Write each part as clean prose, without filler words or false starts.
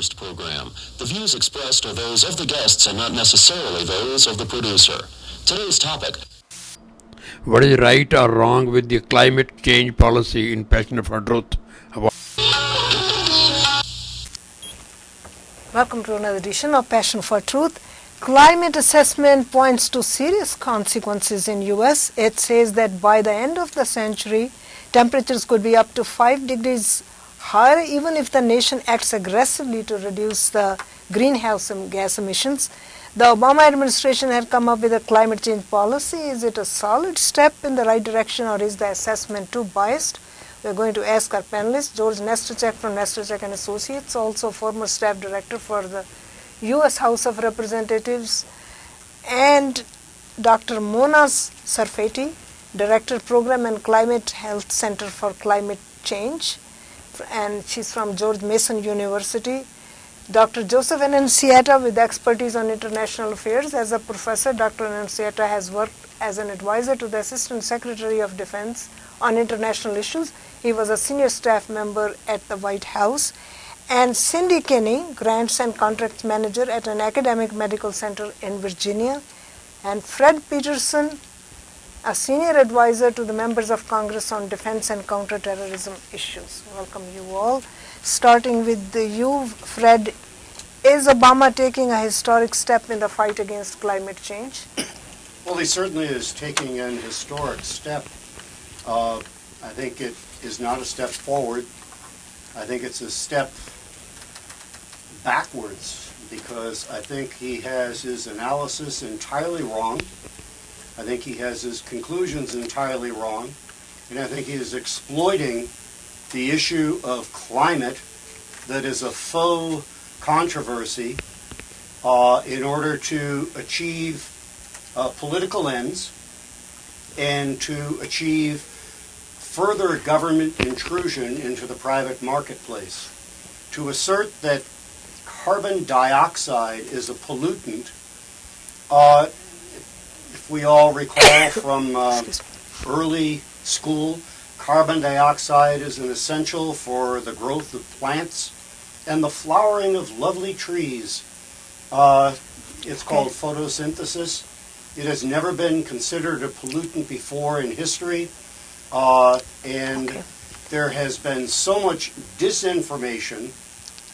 produced program. The views expressed are those of the guests and not necessarily those of the producer. Today's topic. What is right or wrong with the climate change policy in Passion for Truth? Welcome to another edition of Passion for Truth. Climate assessment points to serious consequences in US. It says that by the end of the century, temperatures could be up to 5 degrees higher even if the nation acts aggressively to reduce the greenhouse gas emissions. The Obama administration had come up with a climate change policy. Is it a solid step in the right direction, or is the assessment too biased? We're going to ask our panelists, George Nesterchek from Nesterchek and Associates, also former staff director for the U.S. House of Representatives, and Dr. Mona Sarfati, Director Program and Climate Health Center for Climate Change, and she's from George Mason University. Dr. Joseph Annunziata, with expertise on international affairs. As a professor, Dr. Annunziata has worked as an advisor to the Assistant Secretary of Defense on international issues. He was a senior staff member at the White House. And Cindy Kinney, Grants and Contracts Manager at an academic medical center in Virginia. And Fred Peterson, a senior advisor to the members of Congress on defense and counterterrorism issues. Welcome you all. Starting with you, Fred, is Obama taking a historic step in the fight against climate change? Well, he certainly is taking an historic step. I think it is not a step forward. I think it's a step backwards, because I think he has his analysis entirely wrong. I think he has his conclusions entirely wrong. And I think he is exploiting the issue of climate that is a faux controversy in order to achieve political ends and to achieve further government intrusion into the private marketplace. To assert that carbon dioxide is a pollutant, if we all recall from early school, carbon dioxide is an essential for the growth of plants and the flowering of lovely trees. It's called photosynthesis. It has never been considered a pollutant before in history, and there has been so much disinformation,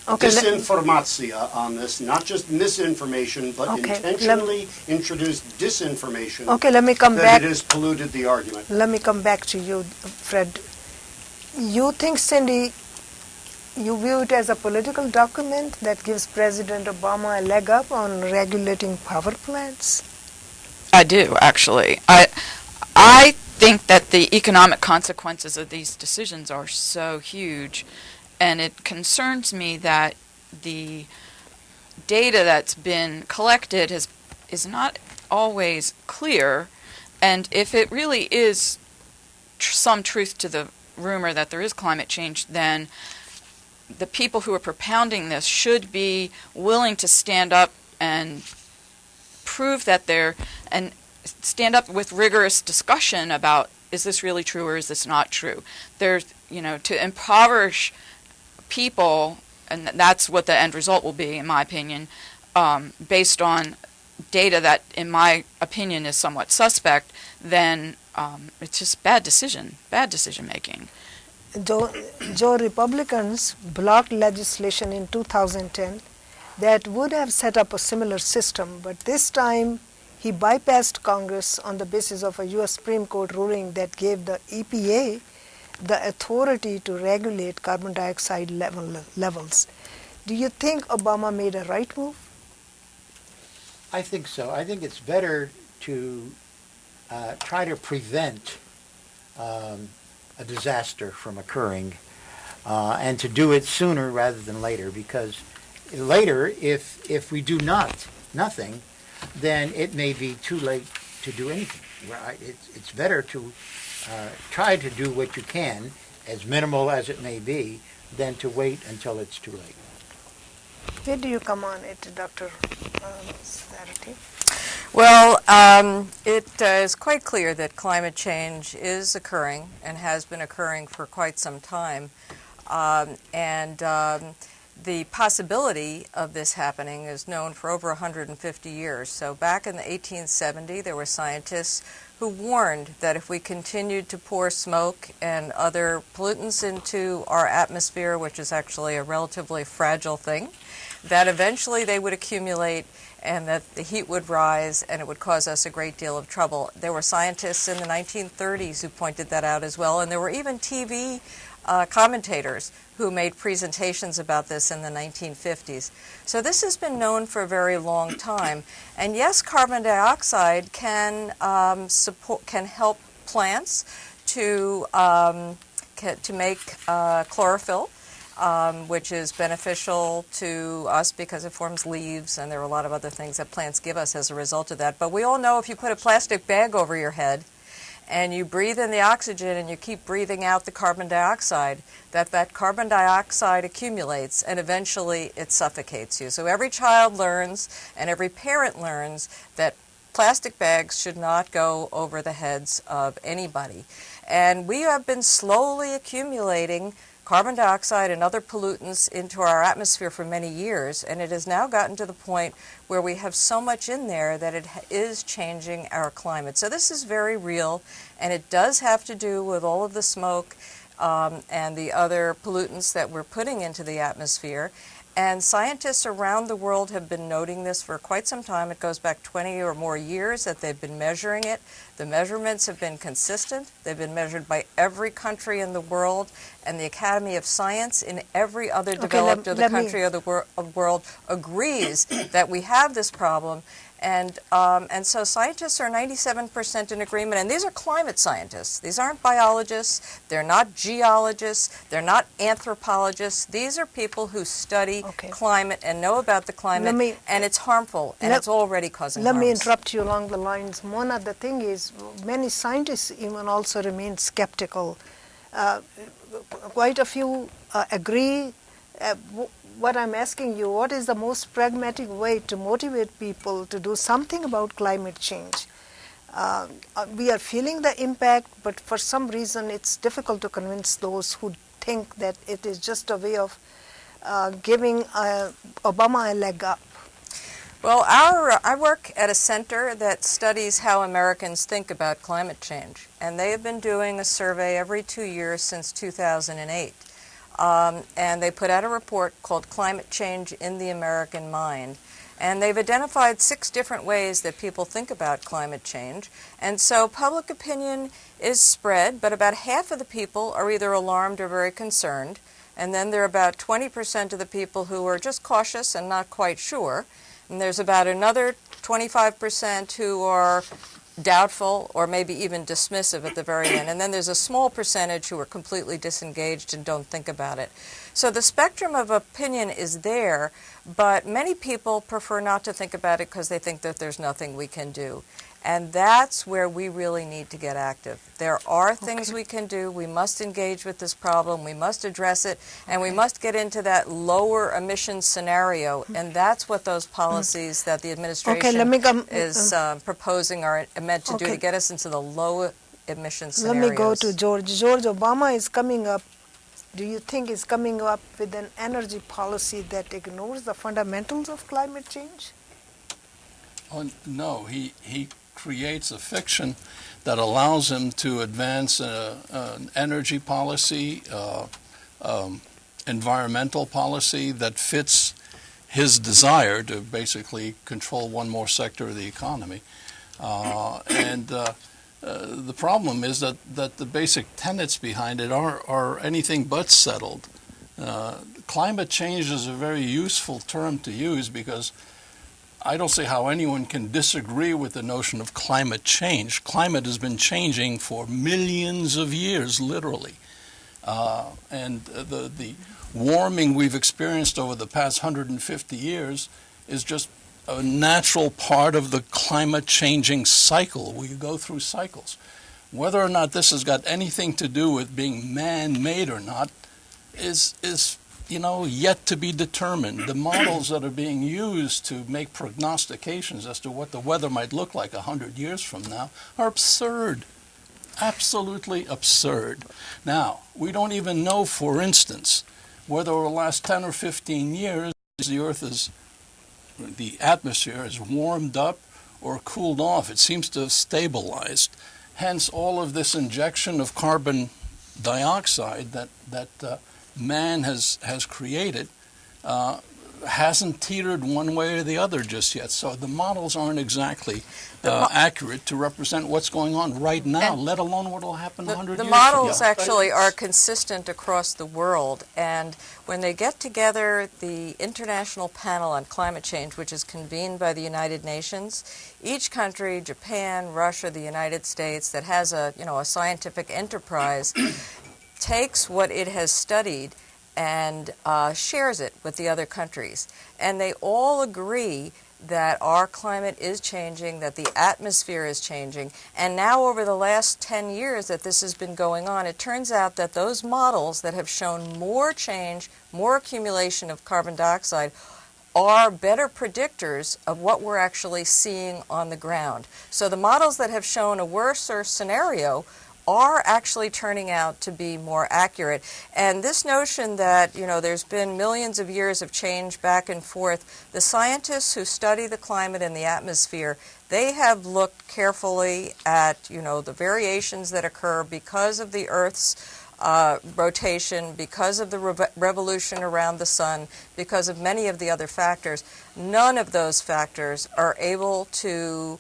disinformatia on this, not just misinformation, but intentionally introduced disinformation. Let me come back. It has polluted the argument. Let me come back to you, Fred. You think, Cindy, you view it as a political document that gives President Obama a leg up on regulating power plants? I do, actually. I think that the economic consequences of these decisions are so huge, and it concerns me that the data that's been collected is not always clear, and if it really is some truth to the rumor that there is climate change, then the people who are propounding this should be willing to stand up and prove that and stand up with rigorous discussion about, is this really true or is this not true? There's, to impoverish people, and that's what the end result will be, in my opinion, based on data that, in my opinion, is somewhat suspect, then it's just bad decision making. Joe, Republicans blocked legislation in 2010 that would have set up a similar system, but this time he bypassed Congress on the basis of a U.S. Supreme Court ruling that gave the EPA the authority to regulate carbon dioxide levels. Do you think Obama made a right move? I think so. I think it's better to try to prevent a disaster from occurring and to do it sooner rather than later, because later, if we do nothing, then it may be too late to do anything. It's better to try to do what you can, as minimal as it may be, than to wait until it's too late. Where do you come on it, Dr. Sarfati? Well, it is quite clear that climate change is occurring and has been occurring for quite some time. the possibility of this happening is known for over 150 years. So back in the 1870s, there were scientists who warned that if we continued to pour smoke and other pollutants into our atmosphere, which is actually a relatively fragile thing, that eventually they would accumulate and that the heat would rise and it would cause us a great deal of trouble. There were scientists in the 1930s who pointed that out as well, and there were even TV commentators who made presentations about this in the 1950s. So this has been known for a very long time. And yes, carbon dioxide can help plants to make chlorophyll, which is beneficial to us because it forms leaves, and there are a lot of other things that plants give us as a result of that. But we all know if you put a plastic bag over your head and you breathe in the oxygen and you keep breathing out the carbon dioxide, that carbon dioxide accumulates and eventually it suffocates you. So every child learns and every parent learns that plastic bags should not go over the heads of anybody. And we have been slowly accumulating carbon dioxide and other pollutants into our atmosphere for many years, and it has now gotten to the point where we have so much in there that it is changing our climate. So this is very real, and it does have to do with all of the smoke and the other pollutants that we're putting into the atmosphere. And scientists around the world have been noting this for quite some time. It goes back 20 or more years that they've been measuring it. The measurements have been consistent. They've been measured by every country in the world, and the Academy of Science in every other developed country of the world agrees that we have this problem. And so scientists are 97% in agreement, and these are climate scientists. These aren't biologists, they're not geologists, they're not anthropologists. These are people who study climate and know about the climate, and it's harmful, and it's already causing harm. Let me interrupt you along the lines. Mona, the thing is, many scientists even also remain skeptical. Quite a few agree. What I'm asking you, what is the most pragmatic way to motivate people to do something about climate change? We are feeling the impact, but for some reason it's difficult to convince those who think that it is just a way of giving Obama a leg up. Well, I work at a center that studies how Americans think about climate change, and they have been doing a survey every 2 years since 2008. And they put out a report called Climate Change in the American Mind. And they've identified 6 different ways that people think about climate change. And so public opinion is spread, but about half of the people are either alarmed or very concerned. And then there are about 20% of the people who are just cautious and not quite sure. And there's about another 25% who are doubtful or maybe even dismissive at the very end. And then there's a small percentage who are completely disengaged and don't think about it. So the spectrum of opinion is there, but many people prefer not to think about it because they think that there's nothing we can do. And that's where we really need to get active. There are things we can do. We must engage with this problem. We must address it. And we must get into that lower emission scenario. And that's what those policies that the administration is proposing are meant to do, to get us into the low emission scenarios. Let me go to George. George, Obama is coming up. Do you think is coming up with an energy policy that ignores the fundamentals of climate change? Oh, no, he creates a fiction that allows him to advance an energy policy, environmental policy that fits his desire to basically control one more sector of the economy. The problem is that the basic tenets behind it are anything but settled. Climate change is a very useful term to use because I don't see how anyone can disagree with the notion of climate change. Climate has been changing for millions of years, literally. And the warming we've experienced over the past 150 years is just a natural part of the climate changing cycle. We go through cycles. Whether or not this has got anything to do with being man-made or not is yet to be determined. The models that are being used to make prognostications as to what the weather might look like 100 years from now are absurd. Absolutely absurd. Now, we don't even know, for instance, whether over the last 10 or 15 years the atmosphere has warmed up or cooled off. It seems to have stabilized. Hence, all of this injection of carbon dioxide that man has created hasn't teetered one way or the other just yet. So the models aren't exactly accurate to represent what's going on right now, let alone what will happen 100 years The from models now. actually are consistent across the world, and when they get together the International Panel on Climate Change, which is convened by the United Nations, each country, Japan, Russia, the United States, that has a scientific enterprise, takes what it has studied and shares it with the other countries. And they all agree that our climate is changing, that the atmosphere is changing, and now over the last 10 years that this has been going on, it turns out that those models that have shown more change, more accumulation of carbon dioxide, are better predictors of what we're actually seeing on the ground. So the models that have shown a worse scenario are actually turning out to be more accurate. And this notion that, there's been millions of years of change back and forth, the scientists who study the climate and the atmosphere, they have looked carefully at, the variations that occur because of the Earth's rotation, because of the revolution around the sun, because of many of the other factors. None of those factors are able to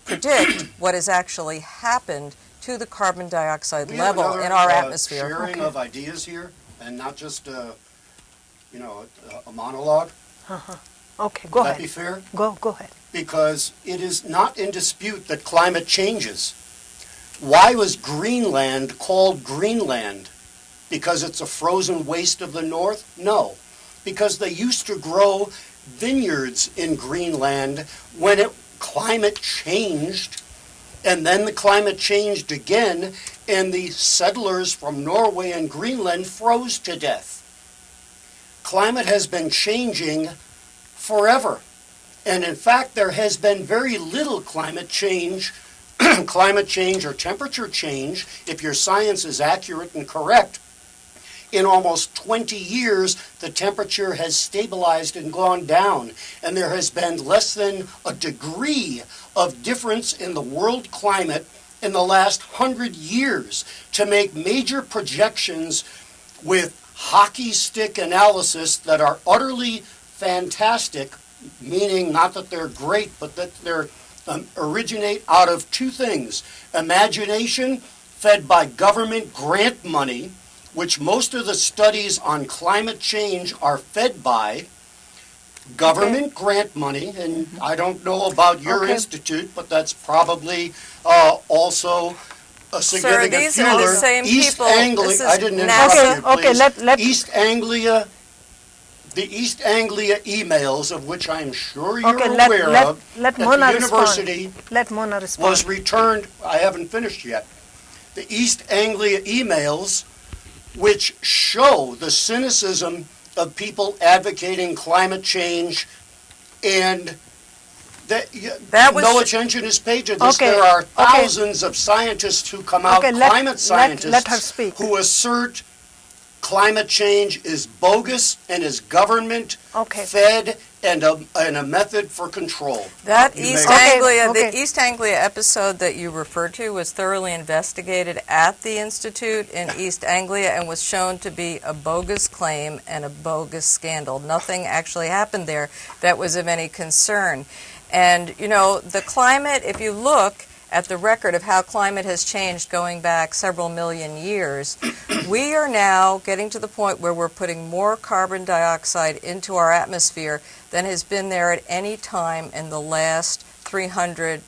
predict what has actually happened to the carbon dioxide level in our atmosphere. Sharing of ideas here, and not just a monologue. Okay, go Would ahead. that be fair? Go ahead. Because it is not in dispute that climate changes. Why was Greenland called Greenland? Because it's a frozen waste of the north? No. Because they used to grow vineyards in Greenland when climate changed, and then the climate changed again, and the settlers from Norway and Greenland froze to death. Climate has been changing forever. And in fact, there has been very little climate change or temperature change, if your science is accurate and correct. In almost 20 years, the temperature has stabilized and gone down, and there has been less than a degree of difference in the world climate in the last 100 years to make major projections with hockey stick analysis that are utterly fantastic, meaning not that they're great, but that they're originate out of two things: imagination, fed by government grant money, which most of the studies on climate change are fed by government grant money, and I don't know about your institute, but that's probably also a significant Sir, these fueler. are the same East people. Anglia, This is I didn't interrupt NASA. you, please. Okay, let East Anglia, the East Anglia emails, of which I'm sure you're aware of, let that Mona the respond. university Let Mona respond. was returned. I haven't finished yet. The East Anglia emails, which show the cynicism of people advocating climate change, and That was no attention is paid to this. Okay, There are okay. thousands of scientists who come out, Okay, let- climate scientists, let her speak. who assert climate change is bogus and is government Okay. fed and a method for control. That You East may- Anglia, Okay. the East Anglia episode that you referred to was thoroughly investigated at the Institute in East Anglia and was shown to be a bogus claim and a bogus scandal. Nothing actually happened there that was of any concern. And, the climate, if you look at the record of how climate has changed going back several million years, we are now getting to the point where we're putting more carbon dioxide into our atmosphere than has been there at any time in the last 300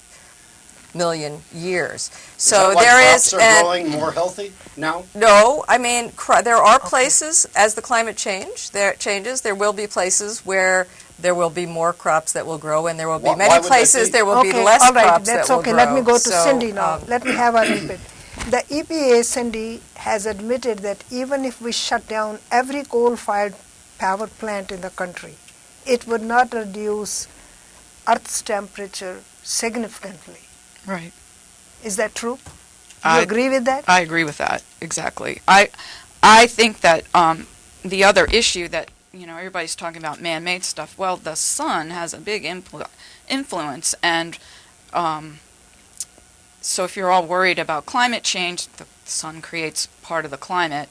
million years. So is that why there crops is are growing more healthy now? no, I mean there are places as the climate changes, there will be places where there will be more crops that will grow, and there will be Why many would that places be? there will be Okay, less all right, crops that's that will okay. grow. Let me go to So, Cindy now. Let me have a input. The EPA, Cindy, has admitted that even if we shut down every coal-fired power plant in the country, it would not reduce Earth's temperature significantly. Right. Is that true? Do you I- agree with that? I agree with that, exactly. I think that the other issue that, everybody's talking about man-made stuff. Well, the sun has a big influence, and so if you're all worried about climate change, the sun creates part of the climate,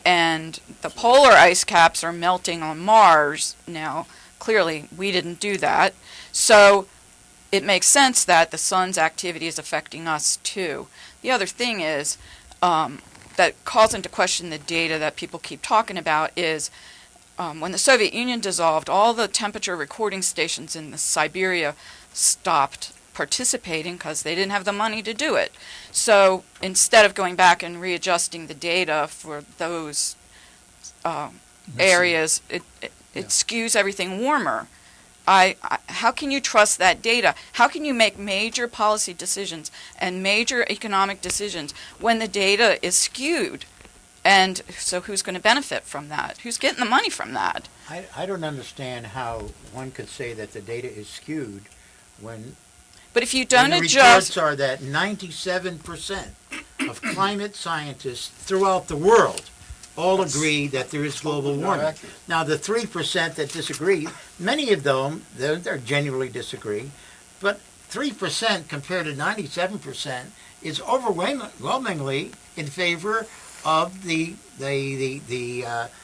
and the polar ice caps are melting on Mars now. Clearly, we didn't do that. So it makes sense that the sun's activity is affecting us too. The other thing is that calls into question the data that people keep talking about is when the Soviet Union dissolved, all the temperature recording stations in Siberia stopped participating because they didn't have the money to do it. So instead of going back and readjusting the data for those areas, it skews everything warmer. How can you trust that data? How can you make major policy decisions and major economic decisions when the data is skewed? And so who's going to benefit from that? Who's getting the money from that? I don't understand how one could say that the data is skewed when But if you don't the adjust... reports are that 97% of climate scientists throughout the world all agree that there is global warming. Now, the 3% that disagree, many of them, they're genuinely disagree, but 3% compared to 97% is overwhelmingly in favor of the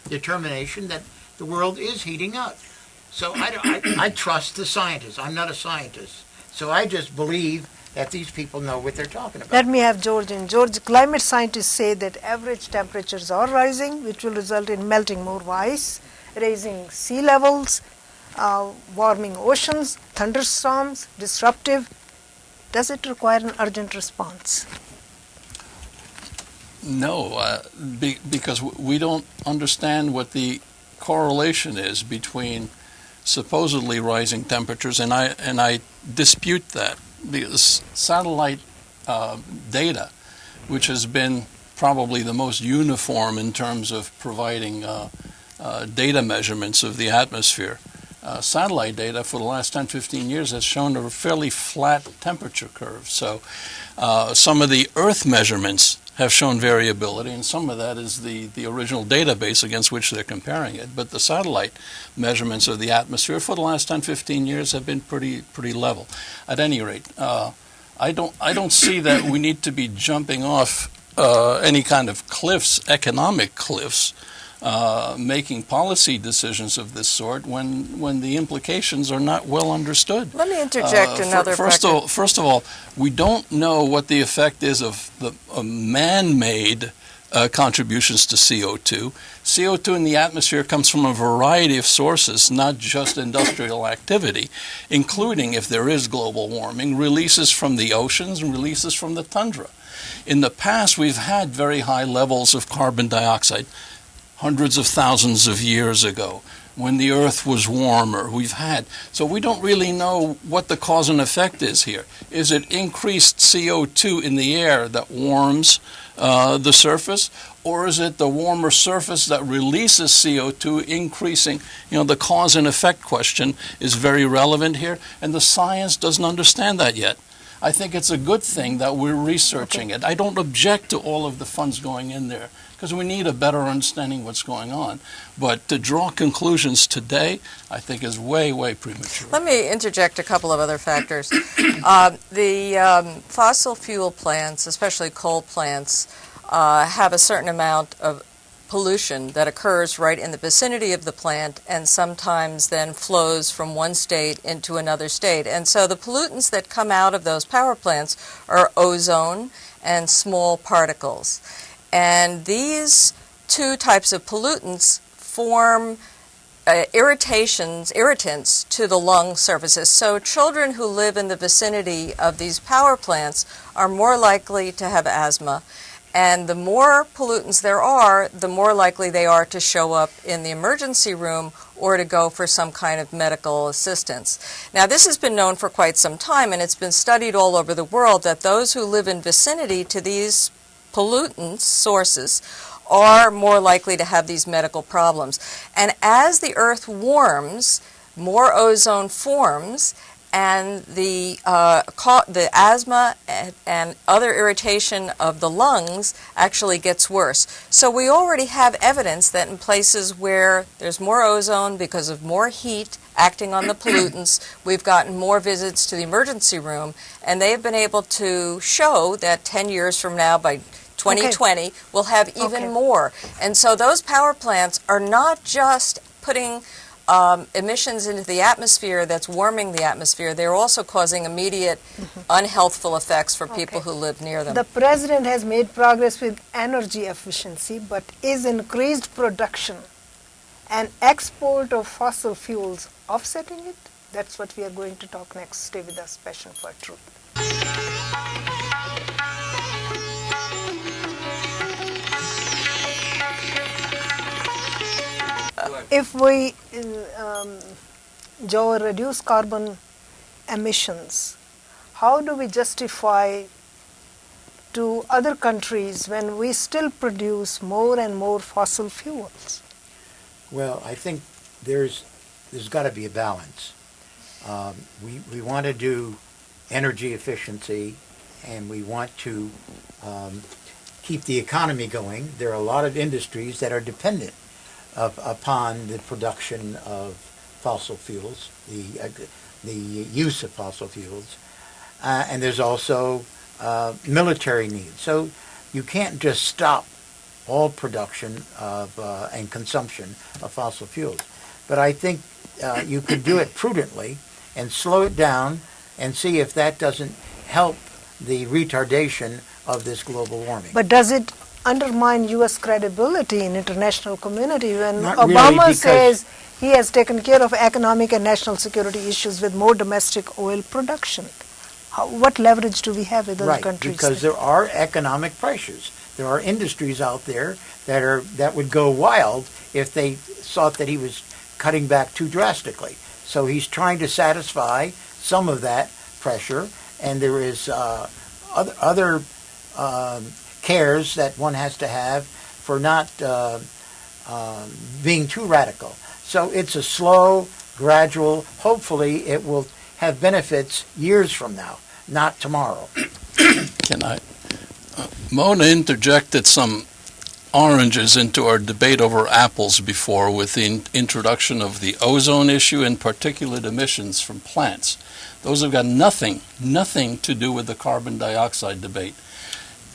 determination that the world is heating up. So I trust the scientists. I'm not a scientist. So I just believe that these people know what they're talking about. Let me have George in. George, climate scientists say that average temperatures are rising, which will result in melting more ice, raising sea levels, warming oceans, thunderstorms, disruptive. Does it require an urgent response? No, because we don't understand what the correlation is between supposedly rising temperatures, and I dispute that. Because satellite data, which has been probably the most uniform in terms of providing data measurements of the atmosphere, satellite data for the last 10, 15 years has shown a fairly flat temperature curve. So some of the Earth measurements have shown variability, and some of that is the original database against which they're comparing it. But the satellite measurements of the atmosphere for the last 10, 15 years have been pretty level. At any rate, I don't see that we need to be jumping off any kind of cliffs, economic cliffs, making policy decisions of this sort when the implications are not well understood. Let me interject another factor. First of all, we don't know what the effect is of the man-made contributions to CO2. CO2 in the atmosphere comes from a variety of sources, not just industrial activity, including, if there is global warming, releases from the oceans and releases from the tundra. In the past, we've had very high levels of carbon dioxide. Hundreds of thousands of years ago, when the Earth was warmer, so we don't really know what the cause and effect is here. Is it increased CO2 in the air that warms the surface, or is it the warmer surface that releases CO2 increasing? The cause and effect question is very relevant here, and the science doesn't understand that yet. I think it's a good thing that we're researching it. I don't object to all of the funds going in there, because we need a better understanding of what's going on. But to draw conclusions today, I think is way, way premature. Let me interject a couple of other factors. The fossil fuel plants, especially coal plants, have a certain amount of pollution that occurs right in the vicinity of the plant and sometimes then flows from one state into another state. And so the pollutants that come out of those power plants are ozone and small particles. And these two types of pollutants form irritants to the lung surfaces. So children who live in the vicinity of these power plants are more likely to have asthma. And the more pollutants there are, the more likely they are to show up in the emergency room or to go for some kind of medical assistance. Now, this has been known for quite some time, and it's been studied all over the world that those who live in vicinity to these pollutants sources are more likely to have these medical problems. And as the Earth warms, more ozone forms, and the asthma and other irritation of the lungs actually gets worse. So we already have evidence that in places where there's more ozone because of more heat acting on the pollutants, we've gotten more visits to the emergency room, and they've been able to show that 10 years from now, by 2020, we'll have even more. And so those power plants are not just putting emissions into the atmosphere that's warming the atmosphere, they're also causing immediate unhealthful effects for people who live near them. The president has made progress with energy efficiency, but is increased production and export of fossil fuels offsetting it? That's what we are going to talk next. Stay with us, Passion for Truth. If we, Joe, reduce carbon emissions, how do we justify to other countries when we still produce more and more fossil fuels? Well, I think there's got to be a balance. We want to do energy efficiency, and we want to keep the economy going. There are a lot of industries that are dependent upon the production of fossil fuels, the use of fossil fuels, and there's also military needs. So you can't just stop all production of and consumption of fossil fuels. But I think you could do it prudently and slow it down and see if that doesn't help the retardation of this global warming. But does it undermine U.S. credibility in international community when Not Obama really, says he has taken care of economic and national security issues with more domestic oil production? What leverage do we have with other countries? Because there are economic pressures. There are industries out there that would go wild if they thought that he was cutting back too drastically. So he's trying to satisfy some of that pressure, and there is other cares that one has to have for not being too radical. So it's a slow, gradual, hopefully it will have benefits years from now, not tomorrow. Can I? Mona interjected some oranges into our debate over apples before with the introduction of the ozone issue and particulate emissions from plants. Those have got nothing to do with the carbon dioxide debate.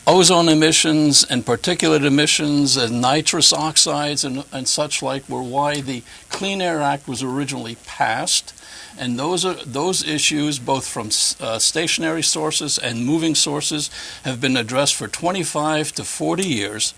Ozone emissions and particulate emissions and nitrous oxides and such like were why the Clean Air Act was originally passed. And those issues, both from stationary sources and moving sources, have been addressed for 25 to 40 years.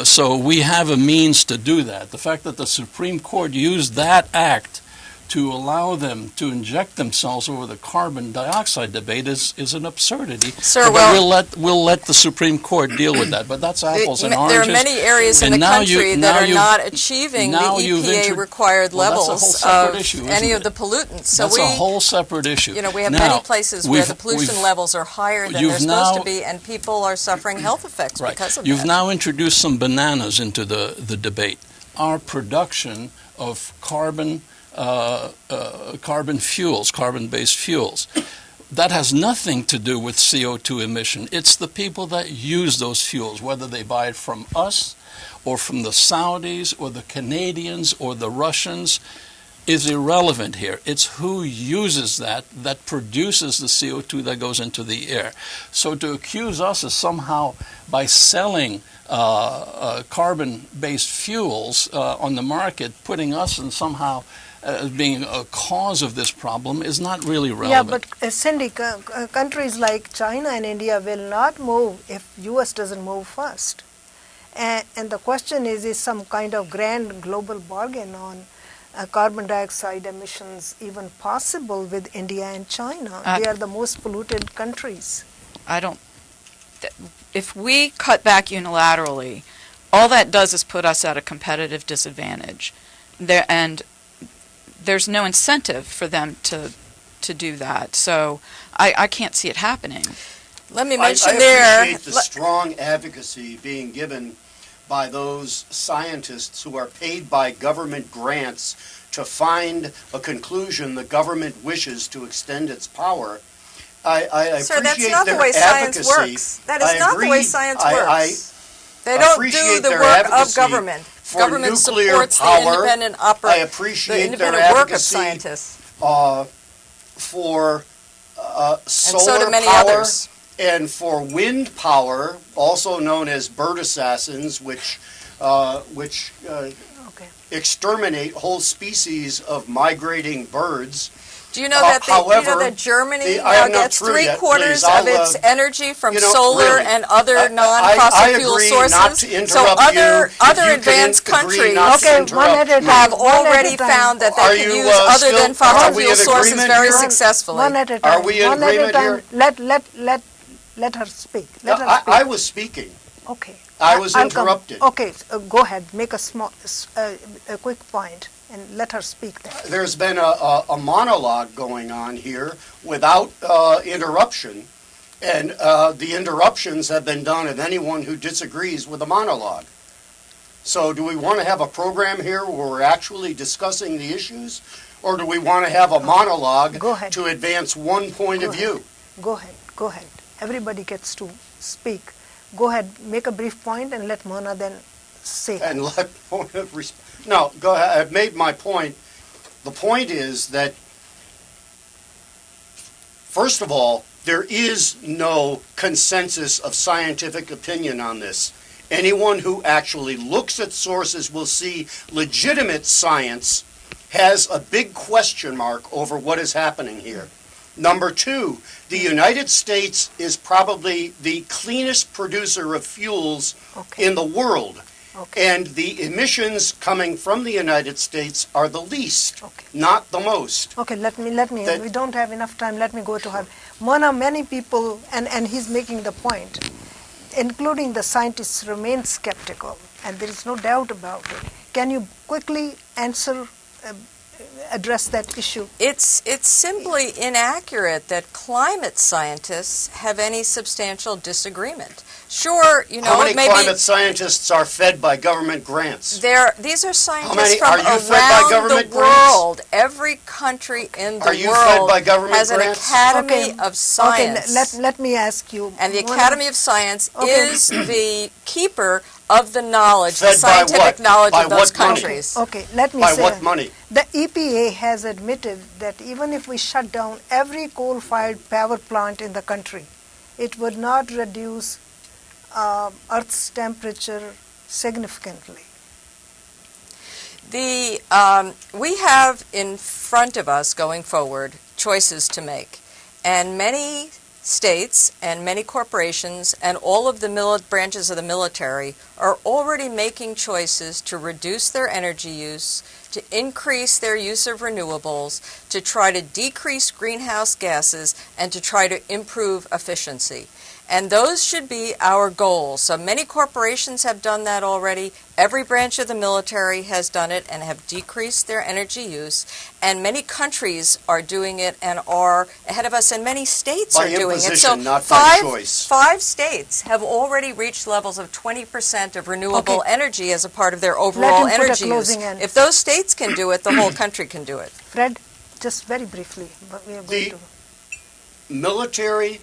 So we have a means to do that. The fact that the Supreme Court used that act to allow them to inject themselves over the carbon dioxide debate is an absurdity. Sir, but we'll let the Supreme Court deal with that. But that's apples and oranges. There are many areas in the country that are not achieving the EPA-required levels of any of the pollutants. So that's a whole separate issue. You know, we have many places where the pollution levels are higher than they're supposed to be, and people are suffering health effects because of that. You've now introduced some bananas into the debate. Our production of carbon fuels, carbon-based fuels. That has nothing to do with CO2 emission. It's the people that use those fuels, whether they buy it from us or from the Saudis or the Canadians or the Russians, is irrelevant here. It's who uses that produces the CO2 that goes into the air. So to accuse us of somehow by selling carbon-based fuels on the market, putting us in somehow as being a cause of this problem is not really relevant. Yeah, but Cindy, countries like China and India will not move if U.S. doesn't move first. And the question is some kind of grand global bargain on carbon dioxide emissions even possible with India and China? They are the most polluted countries. If we cut back unilaterally, all that does is put us at a competitive disadvantage. There's no incentive for them to do that. So I can't see it happening. Let me mention I appreciate the strong advocacy being given by those scientists who are paid by government grants to find a conclusion the government wishes to extend its power. I Sir, that's appreciate not the their way science advocacy. works. That is not the way science I works. They don't do appreciate the their work of advocacy government. for Government nuclear supports the power. independent I appreciate their work of advocacy scientists. For solar And so do many power others. and for wind power, also known as bird assassins, which Okay. exterminate whole species of migrating birds. Do you know that however, Germany I am now not gets through yet. three-quarters Please, I'll, of its energy from you know, solar really, and other I non-fossil fuel agree sources? not to interrupt So other you. If you advanced can agree countries not to Okay, interrupt one at a me. time. have One at a already time. found that Are they can you, use other still- than are fossil we fuel in sources agreement very here? successfully. One at a time. Are we in One at a agreement time. here? Let her speak. Let her speak. I was speaking. Okay. I was I'll come. interrupted. Okay, go ahead. Make a quick point and let her speak then. There's been a monologue going on here without interruption, and the interruptions have been done of anyone who disagrees with the monologue. So do we want to have a program here where we're actually discussing the issues, or do we want to have a monologue Go ahead. to advance one point Go of ahead. view? Go ahead. Go ahead. Everybody gets to speak. Go ahead. Make a brief point and let Mona then say. And let no, go ahead. I've made my point. The point is that, first of all, there is no consensus of scientific opinion on this. Anyone who actually looks at sources will see legitimate science has a big question mark over what is happening here. Number two, the United States is probably the cleanest producer of fuels Okay. in the world. Okay. And the emissions coming from the United States are the least, Okay. not the most. Okay, let me, That- we don't have enough time, let me go to her. Mona, many people, and he's making the point, including the scientists, remain skeptical, and there is no doubt about it. Can you quickly address that issue? It's simply inaccurate that climate scientists have any substantial disagreement. Sure, How many maybe climate scientists are fed by government grants? these are scientists many- from are you fed by around the government grants? world. Every country in the Are you fed world by government has an grants? Academy of Science. Okay, let me ask you. And the Mona, Academy of Science Okay. is the keeper of the knowledge, the Fed by what? scientific knowledge By of those what money? countries. Okay, let me By say. what money? The EPA has admitted that even if we shut down every coal-fired power plant in the country, it would not reduce Earth's temperature significantly. We have in front of us, going forward, choices to make. And many states and many corporations and all of the branches of the military are already making choices to reduce their energy use, to increase their use of renewables, to try to decrease greenhouse gases, and to try to improve efficiency. And those should be our goals. So many corporations have done that already. Every branch of the military has done it and have decreased their energy use. And many countries are doing it and are ahead of us, and many states By are doing it. imposition, not by choice. 5 states have already reached levels of 20% of renewable Okay. energy as a part of their overall him put a energy use. closing end. If those states can do it, the whole country can do it. Fred, just very briefly, but we are going The- to. Military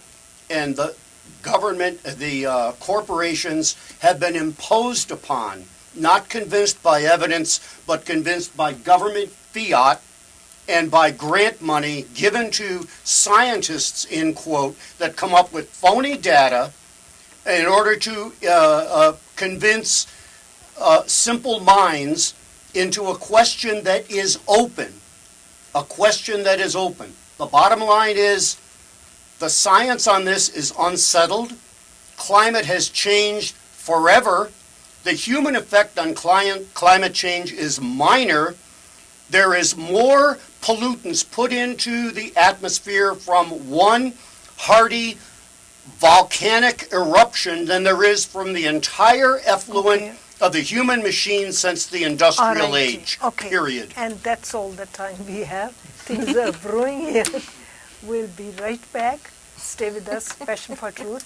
and the government, the corporations have been imposed upon, not convinced by evidence, but convinced by government fiat and by grant money given to scientists, in quote, that come up with phony data in order to convince simple minds into a question that is open. A question that is open. The bottom line is the science on this is unsettled. Climate has changed forever. The human effect on climate change is minor. There is more pollutants put into the atmosphere from one hardy volcanic eruption than there is from the entire effluent Okay. of the human machine since the industrial All right, age. okay. Period. And that's all the time we have. Things are brewing here. We'll be right back. Stay with us, Passion for Truth.